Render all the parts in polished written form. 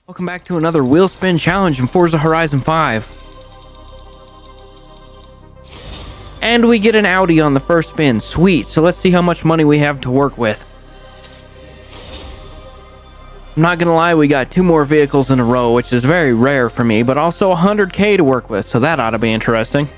Welcome back to another Wheelspin challenge in Forza Horizon 5. And we get an Audi on the first spin. Sweet. So let's see how much money we have to work with. I'm not gonna lie, we got 2 more vehicles in a row, which is very rare for me, but also 100k to work with, so that ought to be interesting.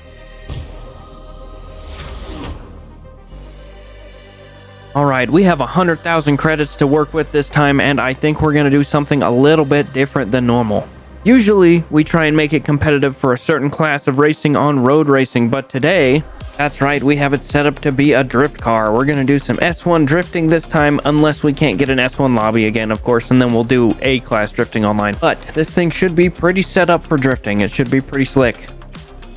Alright, we have 100,000 credits to work with this time, and I think we're gonna do something a little bit different than normal. Usually, we try and make it competitive for a certain class of racing on road racing, but today, that's right, we have it set up to be a drift car. We're gonna do some S1 drifting this time, unless we can't get an S1 lobby again, of course, and then we'll do A-class drifting online. But this thing should be pretty set up for drifting. It should be pretty slick.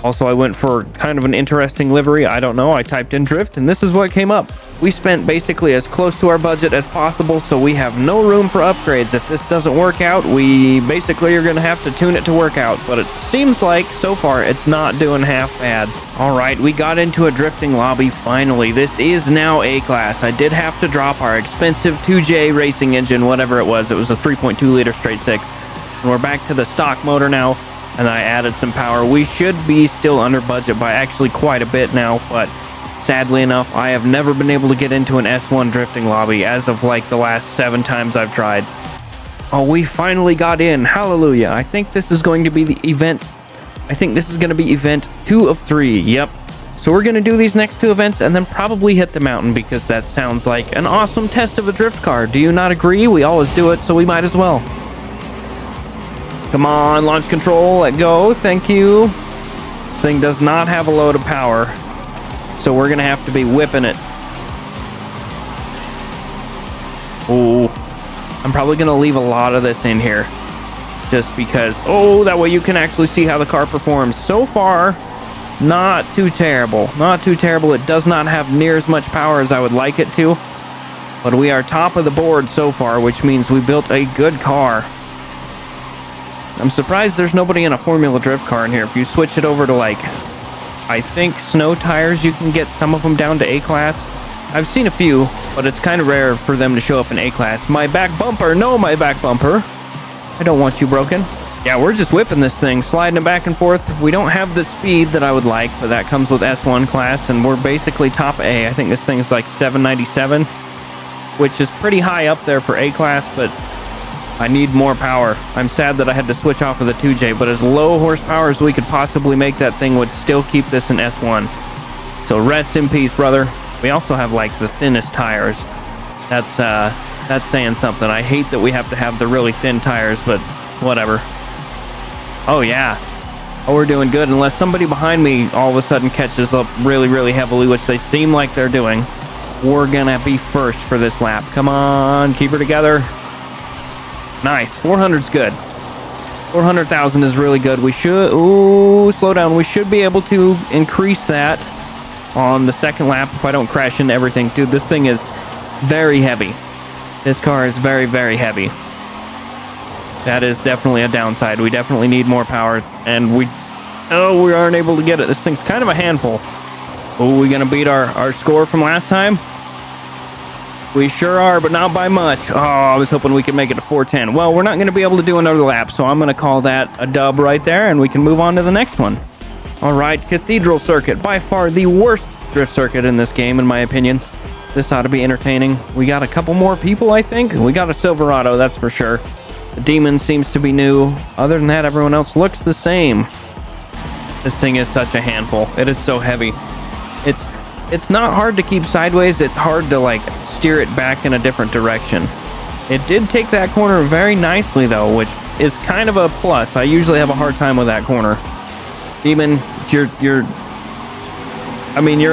Also, I went for kind of an interesting livery. I don't know, I typed in drift, and this is what came up. We spent basically as close to our budget as possible, so we have no room for upgrades. If this doesn't work out, we basically are going to have to tune it to work out. But it seems like, so far, it's not doing half bad. Alright, we got into a drifting lobby finally. This is now A-Class. I did have to drop our expensive 2J racing engine, whatever it was. It was a 3.2 liter straight 6. And we're back to the stock motor now, and I added some power. We should be still under budget by actually quite a bit now, but sadly enough, I have never been able to get into an S1 drifting lobby as of like the last 7 times I've tried. Oh, we finally got in. Hallelujah. I think this is going to be the event. I think this is going to be event 2 of 3. Yep. So we're going to do these next 2 events and then probably hit the mountain because that sounds like an awesome test of a drift car. Do you not agree? We always do it, so we might as well. Come on, launch control. Let go. Thank you. This thing does not have a load of power, so we're gonna have to be whipping it. Oh, I'm probably gonna leave a lot of this in here just because, oh, that way you can actually see how the car performs. So far, not too terrible. Not too terrible. It does not have near as much power as I would like it to, but we are top of the board so far, which means we built a good car. I'm surprised there's nobody in a Formula Drift car in here. If you switch it over to, like, I think snow tires, you can get some of them down to A-Class. I've seen a few, but it's kind of rare for them to show up in A-Class. My back bumper! No, my back bumper! I don't want you broken. Yeah, we're just whipping this thing, sliding it back and forth. We don't have the speed that I would like, but that comes with S1 class, and we're basically top A. I think this thing is like 797, which is pretty high up there for A-Class, but I need more power. I'm sad that I had to switch off of the 2J, but as low horsepower as we could possibly make that thing would still keep this in S1. So rest in peace, brother. We also have like the thinnest tires. That's saying something. I hate that we have to have the really thin tires, but whatever. Oh yeah. Oh, we're doing good. Unless somebody behind me all of a sudden catches up really, really heavily, which they seem like they're doing. We're gonna be first for this lap. Come on, keep her together. Nice. 400's good. 400,000 is really good. We should... Ooh, slow down. We should be able to increase that on the second lap if I don't crash into everything. Dude, this thing is very heavy. This car is very, very heavy. That is definitely a downside. We definitely need more power, and we aren't able to get it. This thing's kind of a handful. Oh, we gonna beat our score from last time? We sure are, but not by much. Oh, I was hoping we could make it to 410. Well, we're not going to be able to do another lap, so I'm going to call that a dub right there, and we can move on to the next one. All right, Cathedral Circuit. By far the worst drift circuit in this game, in my opinion. This ought to be entertaining. We got a couple more people, I think. We got a Silverado, that's for sure. The Demon seems to be new. Other than that, everyone else looks the same. This thing is such a handful. It is so heavy. It's not hard to keep sideways, it's hard to like steer it back in a different direction. It did take that corner very nicely though, which is kind of a plus. I usually have a hard time with that corner. Demon, you're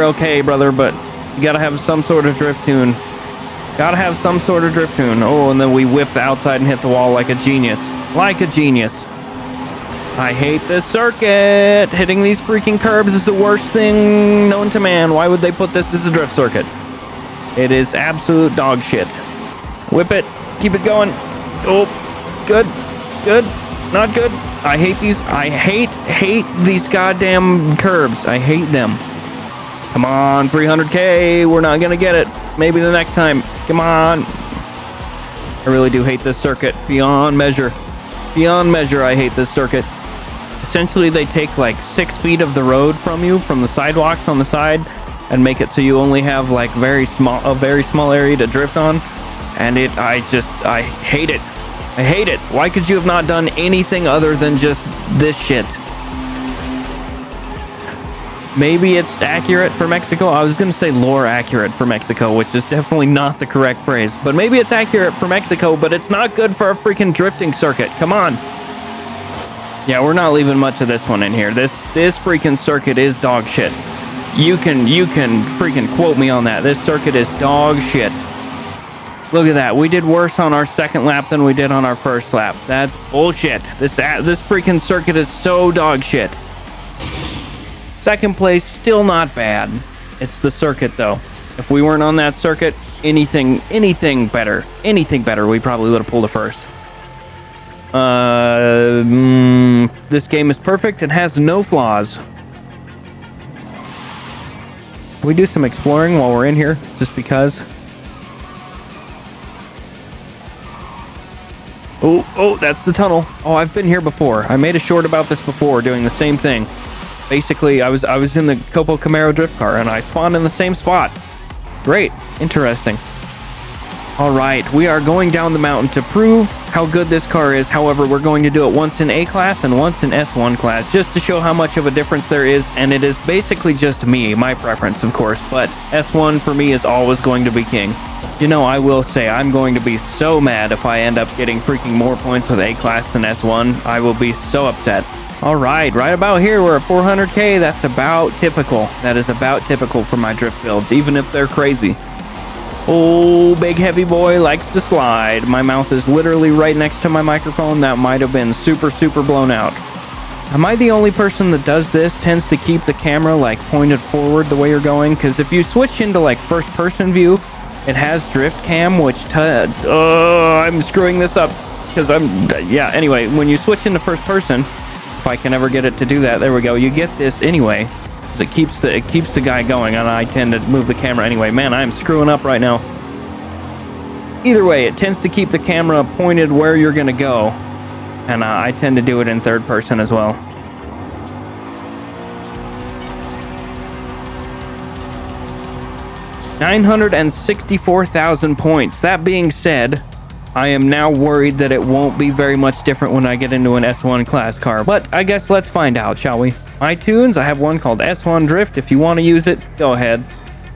okay, brother, but you gotta have some sort of drift tune. Gotta have some sort of drift tune. Oh, and then we whip the outside and hit the wall like a genius. Like a genius. I hate this circuit. Hitting these freaking curbs is the worst thing known to man. Why would they put this as a drift circuit? It is absolute dog shit. Whip it. Keep it going. Oh, good. Good. Not good. I hate these. I hate these goddamn curbs. I hate them. Come on, 300k. We're not gonna get it. Maybe the next time. Come on. I really do hate this circuit beyond measure. Beyond measure, I hate this circuit. Essentially, they take like 6 feet of the road from you, from the sidewalks on the side, and make it so you only have like a very small area to drift on. And I hate it. I hate it. Why could you have not done anything other than just this shit? Maybe it's accurate for Mexico. I was going to say lore accurate for Mexico, which is definitely not the correct phrase. But maybe it's accurate for Mexico, but it's not good for a freaking drifting circuit. Come on. Yeah, we're not leaving much of this one in here. This freaking circuit is dog shit. You can freaking quote me on that. This circuit is dog shit. Look at that. We did worse on our second lap than we did on our first lap. That's bullshit. This freaking circuit is so dog shit. Second place, still not bad. It's the circuit, though. If we weren't on that circuit, anything better, we probably would have pulled a first. This game is perfect and has no flaws. Can we do some exploring while we're in here, just because? Oh, that's the tunnel. Oh, I've been here before. I made a short about this before, doing the same thing. Basically, I was in the Copo Camaro drift car, and I spawned in the same spot. Great. Interesting. All right, we are going down the mountain to prove how good this car is. However, we're going to do it once in A class and once in S1 class, just to show how much of a difference there is. And it is basically just me, my preference, of course, but S1 for me is always going to be king. You know, I will say I'm going to be so mad if I end up getting freaking more points with A class than S1. I will be so upset. All right about here, we're at 400k. That's about typical. That is about typical for my drift builds, even if they're crazy. Oh, big heavy boy likes to slide. My mouth is literally right next to my microphone. That might have been super blown out. Am I the only person that does this? Tends to keep the camera like pointed forward the way you're going? Because if you switch into like first person view, it has drift cam, which I'm screwing this up because anyway, when you switch into first person, if I can ever get it to do that, there we go, you get this anyway, because it keeps the guy going, and I tend to move the camera anyway. Man, I'm screwing up right now. Either way, it tends to keep the camera pointed where you're gonna go, and I tend to do it in third person as well. $964,000 points. That being said, I am now worried that it won't be very much different when I get into an S1 class car, but I guess let's find out, shall we? My tunes, I have one called S1 Drift. If you want to use it, go ahead.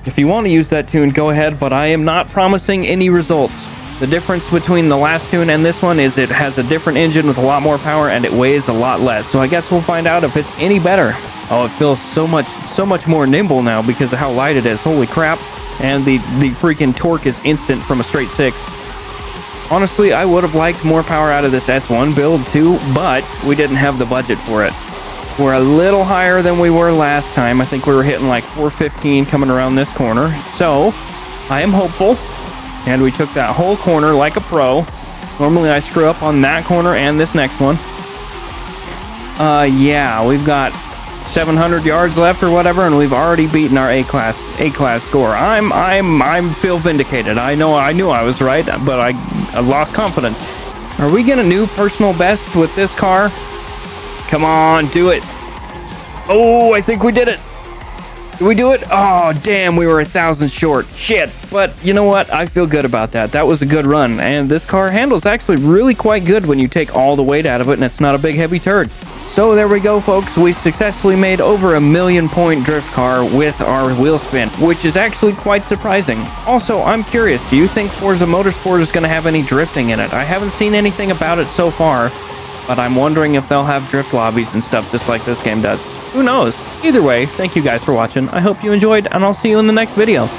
If you want to use that tune, go ahead, but I am not promising any results. The difference between the last tune and this one is it has a different engine with a lot more power and it weighs a lot less, so I guess we'll find out if it's any better. Oh, it feels so much more nimble now because of how light it is. Holy crap. And the freaking torque is instant from a straight 6. Honestly, I would have liked more power out of this S1 build too, but we didn't have the budget for it. We're a little higher than we were last time. I think we were hitting like 415 coming around this corner. So, I am hopeful. And we took that whole corner like a pro. Normally I screw up on that corner and this next one. Yeah, we've got 700 yards left or whatever, and we've already beaten our A class score. I'm feel vindicated. I knew I was right, but I lost confidence. Are we gonna new personal best with this car? Come on, do it. Oh, I think we did it. Did we do it? Oh, damn, we were 1,000 short. Shit. But you know what? I feel good about that. That was a good run. And this car handles actually really quite good when you take all the weight out of it and it's not a big heavy turd. So there we go, folks. We successfully made over 1 million point drift car with our Wheelspin, which is actually quite surprising. Also, I'm curious, do you think Forza Motorsport is going to have any drifting in it? I haven't seen anything about it so far, but I'm wondering if they'll have drift lobbies and stuff just like this game does. Who knows? Either way, thank you guys for watching. I hope you enjoyed, and I'll see you in the next video.